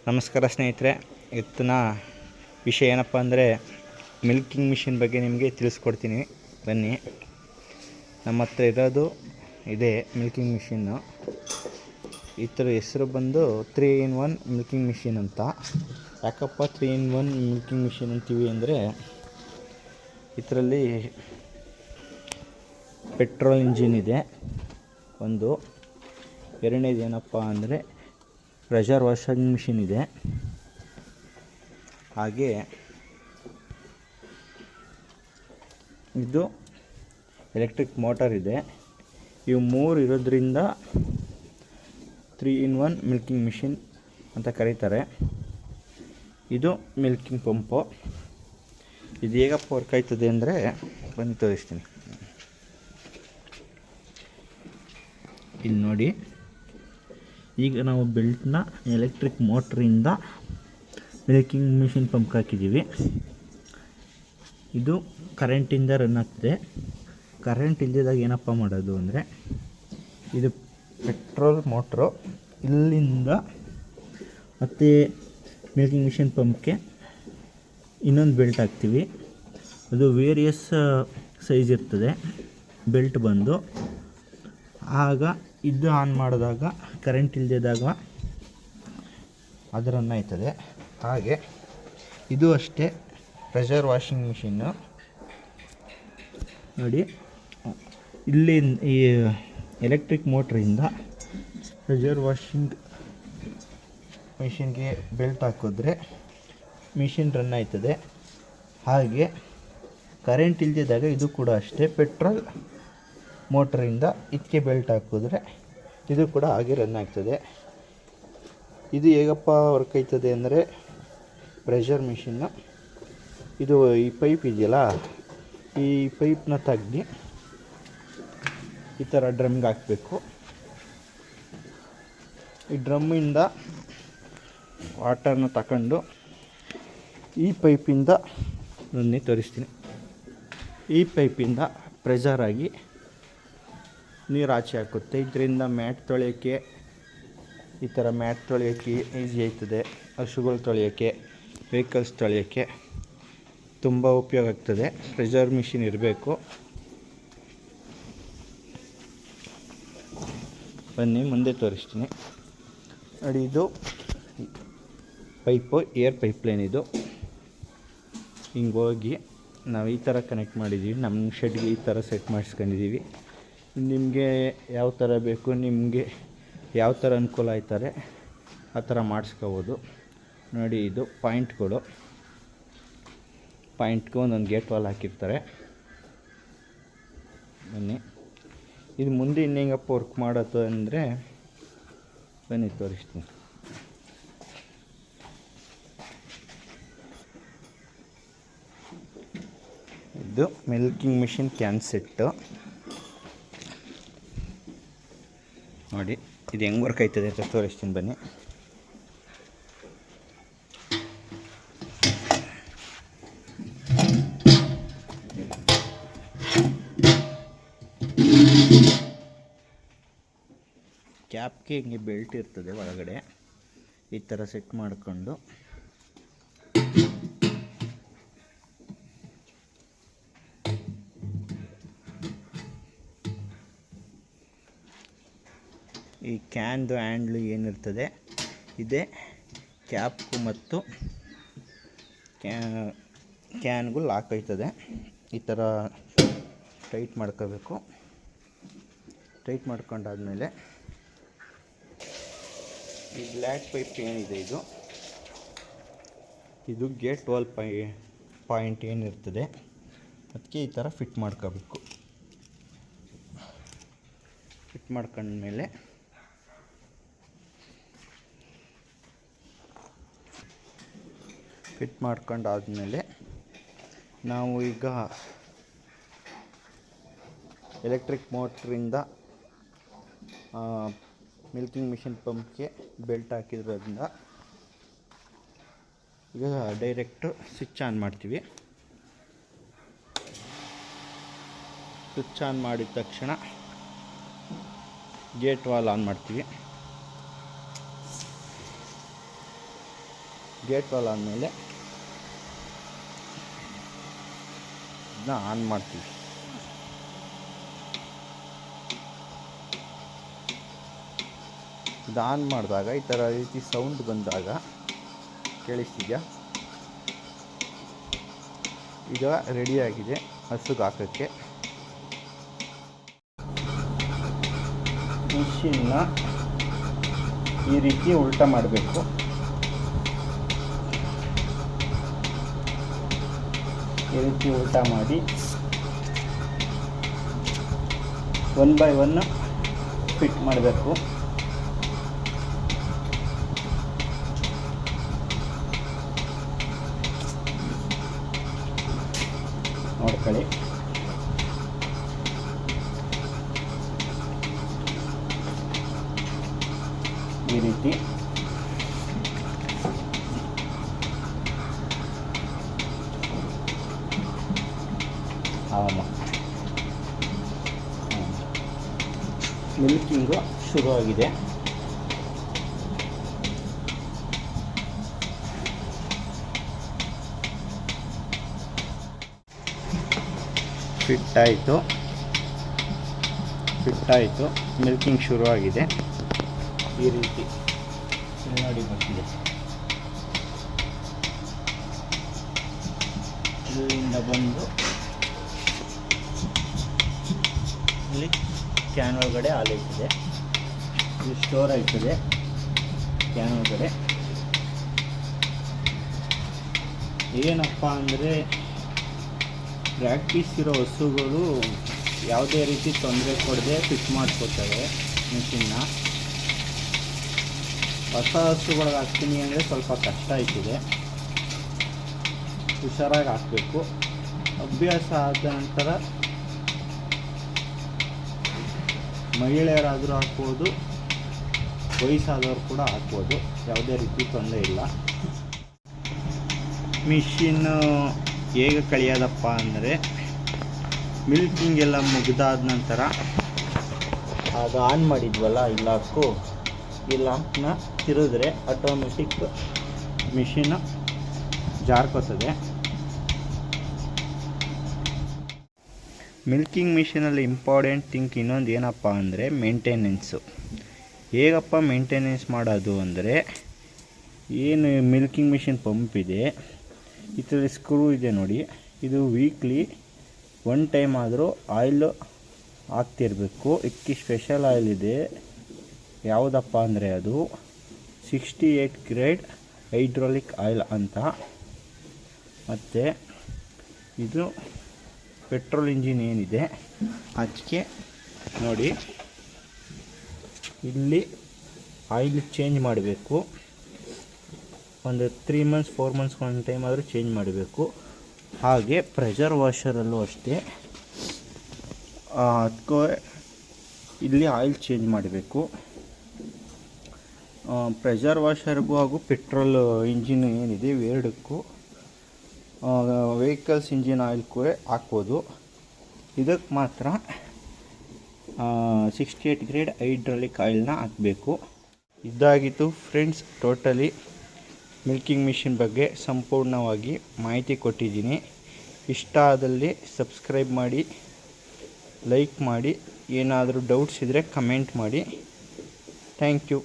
ನಮಸ್ಕಾರ ಸ್ನೇಹಿತರೆ, ಇವತ್ತಿನ ವಿಷಯ ಏನಪ್ಪ ಅಂದರೆ ಮಿಲ್ಕಿಂಗ್ ಮಿಷಿನ್ ಬಗ್ಗೆ ನಿಮಗೆ ತಿಳಿಸ್ಕೊಡ್ತೀನಿ. ಬನ್ನಿ. ನಮ್ಮ ಹತ್ರ ಇರೋದು ಇದೆ ಮಿಲ್ಕಿಂಗ್ ಮಿಷಿನ್ನು. ಇದರ ಹೆಸರು ಬಂದು 3-in-1 ಮಿಲ್ಕಿಂಗ್ ಮಿಷಿನ್ ಅಂತ. ಯಾಕಪ್ಪ 3-in-1 ಮಿಲ್ಕಿಂಗ್ ಮಿಷಿನ್ ಅಂತೀವಿ ಅಂದರೆ, ಇದರಲ್ಲಿ ಪೆಟ್ರೋಲ್ ಇಂಜಿನ್ ಇದೆ ಒಂದು. ಎರಡನೇದು ಏನಪ್ಪ ಅಂದರೆ ಪ್ರೆಷರ್ ವಾಷಿಂಗ್ ಮಿಷಿನ್ ಇದೆ. ಹಾಗೆ ಇದು ಎಲೆಕ್ಟ್ರಿಕ್ ಮೋಟಾರ್ ಇದೆ. ಇವು ಮೂರು ಇರೋದ್ರಿಂದ 3-in-1 ಮಿಲ್ಕಿಂಗ್ ಮಿಷಿನ್ ಅಂತ ಕರೀತಾರೆ. ಇದು ಮಿಲ್ಕಿಂಗ್ ಪಂಪು. ಇದು ಹೇಗಪ್ಪ ವರ್ಕ್ ಆಯ್ತದೆ ಅಂದರೆ ಬಂದು ತೋರಿಸ್ತೀನಿ. ಇಲ್ಲಿ ನೋಡಿ, ಈಗ ನಾವು ಬೆಲ್ಟ್ನ ಎಲೆಕ್ಟ್ರಿಕ್ ಮೋಟ್ರಿಂದ ಮಿಲ್ಕಿಂಗ್ ಮಿಷಿನ್ ಪಂಪ್ ಹಾಕಿದ್ದೀವಿ. ಇದು ಕರೆಂಟಿಂದ ರನ್ ಆಗ್ತದೆ. ಕರೆಂಟ್ ಇಲ್ಲದಾಗ ಏನಪ್ಪ ಮಾಡೋದು ಅಂದರೆ, ಇದು ಪೆಟ್ರೋಲ್ ಮೋಟ್ರು ಇಲ್ಲಿಂದ ಮತ್ತು ಮಿಲ್ಕಿಂಗ್ ಮಿಷಿನ್ ಪಂಪ್ಗೆ ಇನ್ನೊಂದು ಬೆಲ್ಟ್ ಹಾಕ್ತೀವಿ. ಅದು ವೇರಿಯಸ್ ಸೈಜ್ ಇರ್ತದೆ ಬೆಲ್ಟ್ ಬಂದು. ಆಗ ಇದು ಆನ್ ಮಾಡಿದಾಗ ಕರೆಂಟ್ ಇಲ್ಲದಿದ್ದಾಗ ಅದು ರನ್ ಆಯ್ತದೆ. ಹಾಗೆ ಇದು ಅಷ್ಟೇ ಪ್ರೆಷರ್ ವಾಷಿಂಗ್ ಮಿಷಿನ್ನು. ನೋಡಿ, ಇಲ್ಲಿ ಈ ಎಲೆಕ್ಟ್ರಿಕ್ ಮೋಟ್ರಿಂದ ಪ್ರೆಷರ್ ವಾಷಿಂಗ್ ಮಿಷಿನ್ಗೆ ಬೆಲ್ಟ್ ಹಾಕಿದ್ರೆ ಮಿಷಿನ್ ರನ್ ಆಯ್ತದೆ. ಹಾಗೆ ಕರೆಂಟ್ ಇಲ್ಲದಿದ್ದಾಗ ಇದು ಕೂಡ ಅಷ್ಟೇ ಪೆಟ್ರೋಲ್ ಮೋಟ್ರಿಂದ ಇದಕ್ಕೆ ಬೆಲ್ಟ್ ಹಾಕಿದ್ರೆ ಇದು ಕೂಡ ಹಾಗೆ ರನ್ ಆಗ್ತದೆ. ಇದು ಹೇಗಪ್ಪ ವರ್ಕ್ ಆಯ್ತದೆ ಅಂದರೆ, ಪ್ರೆಷರ್ ಮಿಷಿನ್ನು ಇದು ಈ ಪೈಪ್ ಇದೆಯಲ್ಲ, ಈ ಪೈಪ್ನ ತೆಗ್ದು ಈ ಥರ ಡ್ರಮ್ಗೆ ಹಾಕಬೇಕು. ಈ ಡ್ರಮ್ಮಿಂದ ವಾಟರ್ನ ತಗೊಂಡು ಈ ಪೈಪಿಂದ ನಾನು ತೋರಿಸ್ತೀನಿ. ಈ ಪೈಪಿಂದ ಪ್ರೆಷರ್ ಆಗಿ ನೀರು ಆಚೆ ಹಾಕುತ್ತೆ. ಇದರಿಂದ ಮ್ಯಾಟ್ ತೊಳೆಯೋಕ್ಕೆ, ಈ ಥರ ಮ್ಯಾಟ್ ತೊಳೆಯೋಕ್ಕೆ ಈಸಿ ಆಯ್ತದೆ. ಹಸುಗಳು ತೊಳೆಯೋಕ್ಕೆ, ವೆಹಿಕಲ್ಸ್ ತೊಳೆಯೋಕ್ಕೆ ತುಂಬ ಉಪಯೋಗ ಆಗ್ತದೆ. ಪ್ರೆಷರ್ ಮಿಷಿನ್ ಇರಬೇಕು. ಬನ್ನಿ ಮುಂದೆ ತೋರಿಸ್ತೀನಿ. ನೋಡಿ, ಇದು ಪೈಪು, ಏರ್ ಪೈಪ್ಲೈನ್. ಇದು ಹಿಂಗೆ ಹೋಗಿ ನಾವು ಈ ಥರ ಕನೆಕ್ಟ್ ಮಾಡಿದ್ದೀವಿ. ನಮ್ಮ ಶೆಡ್ಗೆ ಈ ಥರ ಸೆಟ್ ಮಾಡಿಸ್ಕೊಂಡಿದ್ದೀವಿ. ನಿಮಗೆ ಯಾವ ಥರ ಬೇಕು, ನಿಮಗೆ ಯಾವ ಥರ ಅನುಕೂಲ ಆಯ್ತಾರೆ ಆ ಥರ ಮಾಡಿಸ್ಕೋಬೋದು. ನೋಡಿ, ಇದು ಪಾಯಿಂಟ್ಗಳು. ಪಾಯಿಂಟ್ಗೆ ಒಂದೊಂದು ಗೇಟ್ ವಾಲ್ ಹಾಕಿರ್ತಾರೆ. ಬನ್ನಿ, ಇದು ಮುಂದೆ ಇನ್ನೇಗಪ್ಪ ವರ್ಕ್ ಮಾಡೋದು ಅಂದರೆ ಬನ್ನಿ ತೋರಿಸ್ತೀನಿ. ಇದು ಮಿಲ್ಕಿಂಗ್ ಮಿಷಿನ್ ಕ್ಯಾನ್ ಸೆಟ್ಟು. ನೋಡಿ, ಇದು ಹೆಂಗೆ ವರ್ಕ್ ಆಯ್ತದೆ ಅಂತ ತೋರಿಸ್ತೀನಿ ಬನ್ನಿ. ಕ್ಯಾಪ್ಗೆ ಹಿಂಗೆ ಬೆಲ್ಟ್ ಇರ್ತದೆ ಒಳಗಡೆ. ಈ ಥರ ಸೆಟ್ ಮಾಡಿಕೊಂಡು ಈ ಕ್ಯಾನ್ದು ಹ್ಯಾಂಡ್ಲು ಏನಿರ್ತದೆ ಇದೇ ಕ್ಯಾಪ್ಗೂ ಮತ್ತು ಕ್ಯಾನ್ಗೂ ಲಾಕ್ ಆಯ್ತದೆ. ಈ ಥರ ಟೈಟ್ ಮಾಡ್ಕೋಬೇಕು. ಟೈಟ್ ಮಾಡ್ಕೊಂಡಾದ್ಮೇಲೆ ಈ ಬ್ಲ್ಯಾಕ್ ಪೈಪ್ ಏನಿದೆ, ಇದು ಗೇಟ್ ವಾಲ್ ಪಾಯಿಂಟ್ ಏನಿರ್ತದೆ ಅದಕ್ಕೆ ಈ ಥರ ಫಿಟ್ ಮಾಡ್ಕೋಬೇಕು. ಫಿಟ್ ಮಾಡ್ಕೊಂಡ್ಮೇಲೆ ಫಿಟ್ ಮಾಡ್ಕೊಂಡಾದ್ಮೇಲೆ ನಾವು ಈಗ ಎಲೆಕ್ಟ್ರಿಕ್ ಮೋಟ್ರಿಂದ ಮಿಲ್ಕಿಂಗ್ ಮಿಷಿನ್ ಪಂಪ್ಗೆ ಬೆಲ್ಟ್ ಹಾಕಿರೋದ್ರಿಂದ ಈಗ ಡೈರೆಕ್ಟು ಸ್ವಿಚ್ ಆನ್ ಮಾಡ್ತೀವಿ. ಸ್ವಿಚ್ ಆನ್ ಮಾಡಿದ ತಕ್ಷಣ ಗೇಟ್ ವಾಲ್ ಆನ್ ಮಾಡ್ತೀವಿ. ಗೇಟ್ ವಾಲ್ ಆದಮೇಲೆ ಇದನ್ನ ಆನ್ ಮಾಡ್ತೀವಿ. ಇದು ಆನ್ ಮಾಡಿದಾಗ ಈ ಥರ ರೀತಿ ಸೌಂಡ್ ಬಂದಾಗ ಕೇಳಿಸ್ತಿದೆಯಾ, ಈಗ ರೆಡಿಯಾಗಿದೆ ಹಸುಗೆ ಹಾಕೋಕ್ಕೆ. ಮಿಷಿನ್ನ ಈ ರೀತಿ ಉಲ್ಟಾ ಮಾಡಬೇಕು. ಈ ರೀತಿ ಉಲ್ಟಾ ಮಾಡಿ 1 by 1 ಫಿಟ್ ಮಾಡಬೇಕು. ನೋಡ್ಕೊಳ್ಳಿ, ಈ ರೀತಿ ಮಿಲ್ಕಿಂಗು ಶುರುವಾಗಿದೆ. ಫಿಟ್ ಆಯಿತು, ಮಿಲ್ಕಿಂಗ್ ಶುರುವಾಗಿದೆ. ಈ ರೀತಿ ನೋಡಿ ಬರ್ತಿದೆ. ಇಲ್ಲಿಂದ ಬಂದು ಇಲ್ಲಿ ಕ್ಯಾನ್ ಒಳಗಡೆ ಹಾಲು ಇಟ್ಟಿದೆ. ಇದು ಸ್ಟೋರ್ ಆಯ್ತದೆ ಕ್ಯಾನ್ ಒಳಗಡೆ. ಏನಪ್ಪ ಅಂದರೆ ಪ್ರಾಕ್ಟೀಸ್ ಇರೋ ಹಸುಗಳು ಯಾವುದೇ ರೀತಿ ತೊಂದರೆ ಕೊಡದೆ ಫಿಟ್ ಮಾಡ್ಕೊಳ್ತವೆ ಮಿಷಿನ್ನ. ಹೊಸ ಹಸುಗಳಿಗೆ ಹಾಕ್ತೀನಿ ಅಂದರೆ ಸ್ವಲ್ಪ ಕಷ್ಟ ಆಯ್ತಿದೆ, ಹುಷಾರಾಗಿ ಹಾಕಬೇಕು. ಅಭ್ಯಾಸ ಆದ ನಂತರ ಮಹಿಳೆಯರಾದರೂ ಹಾಕ್ಬೋದು, ವಯಸ್ಸಾದವರು ಕೂಡ ಹಾಕ್ಬೋದು, ಯಾವುದೇ ರೀತಿ ತೊಂದರೆ ಇಲ್ಲ. ಮಿಷಿನ್ನು ಹೇಗೆ ಕಳಿಯೋದಪ್ಪ ಅಂದರೆ ಮಿಲ್ಕಿಂಗ್ ಎಲ್ಲ ಮುಗಿದಾದ ನಂತರ ಅದು ಆನ್ ಮಾಡಿದ್ವಲ್ಲ ಈ ಲಾಕು, ಈ ಲಾಕ್ನ ತಿರುಗಿದ್ರೆ ಆಟೋಮೆಟಿಕ್ ಮಿಷಿನ್ ಜಾರ್ಕೋತದೆ. ಮಿಲ್ಕಿಂಗ್ ಮಿಷಿನಲ್ಲಿ ಇಂಪಾರ್ಟೆಂಟ್ ಥಿಂಗ್ ಇನ್ನೊಂದು ಏನಪ್ಪ ಅಂದರೆ ಮೇಂಟೆನೆನ್ಸು. ಹೇಗಪ್ಪ ಮೇಂಟೆನೆನ್ಸ್ ಮಾಡೋದು ಅಂದರೆ, ಏನು ಮಿಲ್ಕಿಂಗ್ ಮಿಷಿನ್ ಪಂಪ್ ಇದೆ, ಇದರಲ್ಲಿ ಸ್ಕ್ರೂ ಇದೆ ನೋಡಿ, ಇದು ವೀಕ್ಲಿ 1 ಟೈಮ್ ಆದರೂ ಆಯಿಲ್ ಹಾಕ್ತಿರ್ಬೇಕು. ಇದಕ್ಕೆ ಸ್ಪೆಷಲ್ ಆಯಿಲ್ ಇದೆ. ಯಾವುದಪ್ಪ ಅಂದರೆ ಅದು 68 ಗ್ರೇಡ್ ಹೈಡ್ರಾಲಿಕ್ ಆಯಿಲ್ ಅಂತ. ಮತ್ತು ಇದು ಪೆಟ್ರೋಲ್ ಇಂಜಿನ್ ಏನಿದೆ ಅದಕ್ಕೆ ನೋಡಿ, ಇಲ್ಲಿ ಆಯಿಲ್ ಚೇಂಜ್ ಮಾಡಬೇಕು. ಒಂದು 3 months 4 months ಒಂದು ಟೈಮ್ ಆದರೂ ಚೇಂಜ್ ಮಾಡಬೇಕು. ಹಾಗೆ ಪ್ರೆಷರ್ ವಾಷರಲ್ಲೂ ಅಷ್ಟೇ, ಅದಕ್ಕೂ ಇಲ್ಲಿ ಆಯಿಲ್ ಚೇಂಜ್ ಮಾಡಬೇಕು. ಪ್ರೆಷರ್ ವಾಷರ್ಗೂ ಹಾಗೂ ಪೆಟ್ರೋಲ್ ಇಂಜಿನ್ ಏನಿದೆ ಇವೆರಡಕ್ಕೂ ವೆಹಿಕಲ್ಸ್ ಇಂಜಿನ್ ಆಯಿಲ್ಗೂ ಹಾಕ್ಬೋದು. ಇದಕ್ಕೆ ಮಾತ್ರ 68 ಗ್ರೇಡ್ ಹೈಡ್ರಾಲಿಕ್ ಆಯಿಲ್ನ ಹಾಕಬೇಕು. ಇದಾಗಿತ್ತು ಫ್ರೆಂಡ್ಸ್, ಟೋಟಲಿ ಮಿಲ್ಕಿಂಗ್ ಮಿಷಿನ್ ಬಗ್ಗೆ ಸಂಪೂರ್ಣವಾಗಿ ಮಾಹಿತಿ ಕೊಟ್ಟಿದ್ದೀನಿ. ಇಷ್ಟ ಆದಲ್ಲಿ ಸಬ್ಸ್ಕ್ರೈಬ್ ಮಾಡಿ, ಲೈಕ್ ಮಾಡಿ, ಏನಾದರೂ ಡೌಟ್ಸ್ ಇದ್ದರೆ ಕಮೆಂಟ್ ಮಾಡಿ. Thank you.